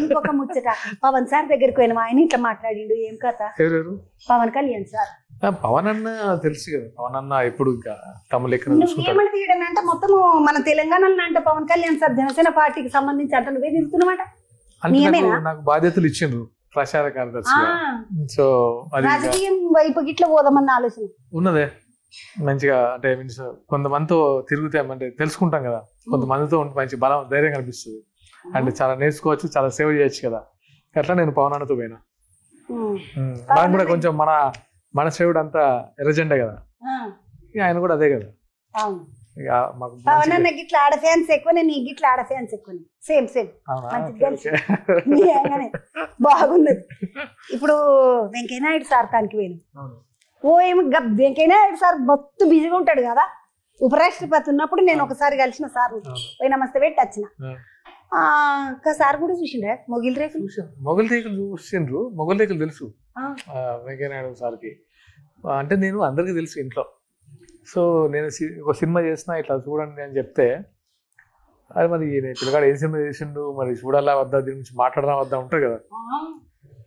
ఇంకొక ముచ్చట పవన్ సార్ దగ్గరికి పోయిన ఆయన ఇట్లా మాట్లాడిండు ఏం కథ ఎవరెవరు? పవన్ కళ్యాణ్ సార్ పవన్ అన్న తెలుసు కదా, పవన్ అన్న ఎప్పుడు ఇంకా తమ లెక్కన నువ్వు చూసుకుంటాడు. ఏమని తీయడం అంటే మొత్తము మన తెలంగాణలో అంటే పవన్ కళ్యాణ్ సార్ జనసేన పార్టీకి సంబంధించి అంత నువ్వే తిరుగుతున్నమాట అంటే నియమేనా? నాకు బాధ్యతలు ఇచ్చిండ్రు ప్రచార కార్యదర్శిగా. సో అది రాజకీయం వైపు గిట్లా పోదామన్న ఆలోచన ఉన్నదే మంచిగా. అంటే మీన్స్ కొంతమందితో తిరిగితే అంటే తెలుసుకుంటాం కదా, కొంతమందితో ఉంటే మంచి బలం ధైర్యం కనిపిస్తుంది. అంటే చాలా నేర్చుకోవచ్చు, చాలా సేవ చేయొచ్చు కదా. అట్లా నేను పవన్ అన్నతో పోయినా. నాకు కూడా కొంచెం మన సేవుడు అంతా ఎర్రజెండే కదా, ఇక ఆయన కూడా అదే కదా. ఇక మాకు పవన్ అన్న గిట్లా ఆడ ఫ్యాన్స్ ఎక్కువ, నీ గిట్లా ఆడ ఫ్యాన్స్ ఎక్కువ. సేమ్ సేమ్ బాగున్నది. ఇప్పుడు వెంకయ్యనాయుడు సార్ తానికి పోయినాం. ఓ ఏమి వెంకయ్యనాయుడు సార్ మొత్తం బిజీగా ఉంటాడు కదా. ఉపరాష్ట్రపతి ఉన్నప్పుడు నేను ఒకసారి కలిసిన సార్ పోయి నమస్తే పెట్టి వచ్చిన. సార్ కూడా చూసిండే మొగిల్ రేకులు చూసిండ్రు. మొగల్ రేకులు తెలుసు వెంకయ్యనాయుడు సార్కి. అంటే నేను అందరికీ తెలుసు ఇంట్లో. సో నేను ఒక సినిమా చేసినా ఇట్లా చూడండి అని చెప్తే, అది మరి పిల్లగాడు ఏ సినిమా చేసిండు మరి చూడాలా వద్దా, దీని గురించి మాట్లాడదా వద్దా ఉంటుంది కదా.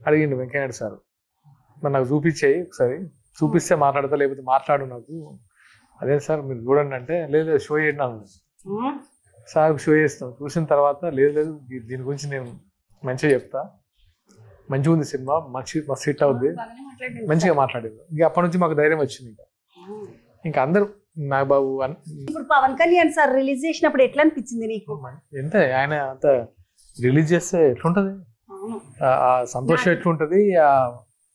అడిగిండు వెంకయ్యనాయుడు సార్, మరి నాకు చూపించేయి ఒకసారి, చూపిస్తే మాట్లాడతా లేకపోతే మాట్లాడు నాకు. అదే సార్ మీరు చూడండి అంటే, లేదు షో చేయండి అన్నాను. సార్ షో చేస్తాం. చూసిన తర్వాత లేదు దీని గురించి నేను మంచిగా చెప్తా, మంచిగా ఉంది సినిమా, మస్తు హిట్ అవుద్ది, మంచిగా మాట్లాడేది. ఇంకా అప్పటి నుంచి మాకు ధైర్యం వచ్చింది. ఇంకా అందరూ నాగబాబు. ఇప్పుడు పవన్ కళ్యాణ్ సార్ రిలీజ్ చేసినప్పుడు ఎట్లా అనిపించింది నీకు? ఎంత ఆయన అంత రిలీజ్ చేస్తే ఎట్లుంటది, ఆ సంతోషం ఎట్లుంటది, ఆ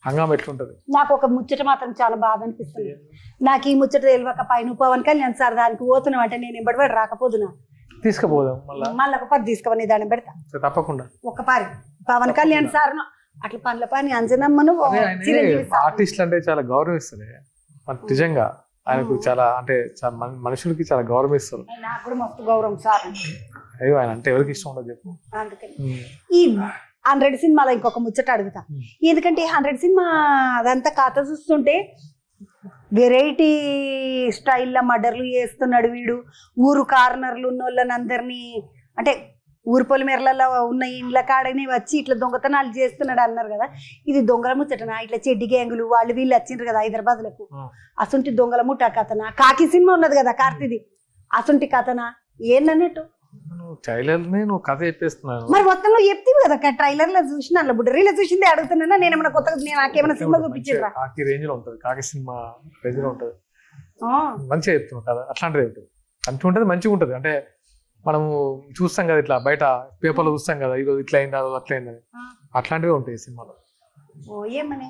హంగామా ఎట్లుంటది. నాకు ఒక ముచ్చట మాత్రం చాలా బాధ అనిపిస్తుంది. నాకు ఈ ముచ్చట తెలియక నువ్వు పవన్ కళ్యాణ్ సార్ దానికి పోతున్నావు అంటే నేను ఎంబడి రాకపోదునా? తీసుకుపోదాం మళ్ళీ ఒక పది తీసుకుని దాన్ని పెడతా తప్పకుండా. ఒక పారి పవన్ కళ్యాణ్ సార్ అట్లా పనుల పని అంజనమ్మను ఆర్టిస్ట్ అంటే చాలా గౌరవిస్తుంది నిజంగా. ఆయనకు చాలా అంటే మనుషులకి చాలా గౌరవం ఇస్తారు. నాకు కూడా మస్తు గౌరవం సార్. అయ్యో ఆయన అంటే ఎవరికి ఇష్టం ఉండదు చెప్పు. అందుకని ఈ 100 సినిమాలో ఇంకొక ముచ్చట అడుగుతా. ఎందుకంటే 100 సినిమా అదంతా కథ చూస్తుంటే వెరైటీ స్టైల్లో మర్డర్లు చేస్తున్నాడు వీడు. ఊరు కార్నర్లు ఉన్న వాళ్ళని అందరినీ అంటే ఊరు పొలిమేరలలో ఉన్న ఇండ్ల కాడని వచ్చి ఇట్లా దొంగతనాలు చేస్తున్నాడు అన్నారు కదా. ఇది దొంగల ముచ్చటనా? ఇట్లా చెడ్డి గ్యాంగులు వాళ్ళు వీళ్ళు వచ్చిండ్రు కదా హైదరాబాద్లకు, అసంటి దొంగల ముఠా కథనా? కాకి సినిమా ఉన్నది కదా కార్తీది, అసంటి కథనా ఏందన్నట్టు? నువ్వు కథ చెప్పేస్తున్నాను మరి మొత్తం నువ్వు చెప్తావు కదా. ట్రైలర్ లో చూసిన అలా బుడ్డరీలో చూసిందే అడుగుతున్నా. నేను ఏమైనా కొత్తగా నాకేమైనా సినిమా చూపించారా? కాకి రేంజ్ లో ఉంటది, కాకి సినిమా రేంజ్ లో ఉంటది. మంచిగా చెప్తున్నావు కదా, అట్లాంటిది ఉంటుంది. మంచిగా ఉంటుంది, మంచిగా ఉంటుంది. అంటే మనము చూస్తాం కదా ఇట్లా బయట పేపర్లో చూస్తాం కదా, ఈరోజు ఇట్లా అయింది, అట్లా అయిందని, అట్లాంటివే ఉంటాయి సినిమాలో. ఏమని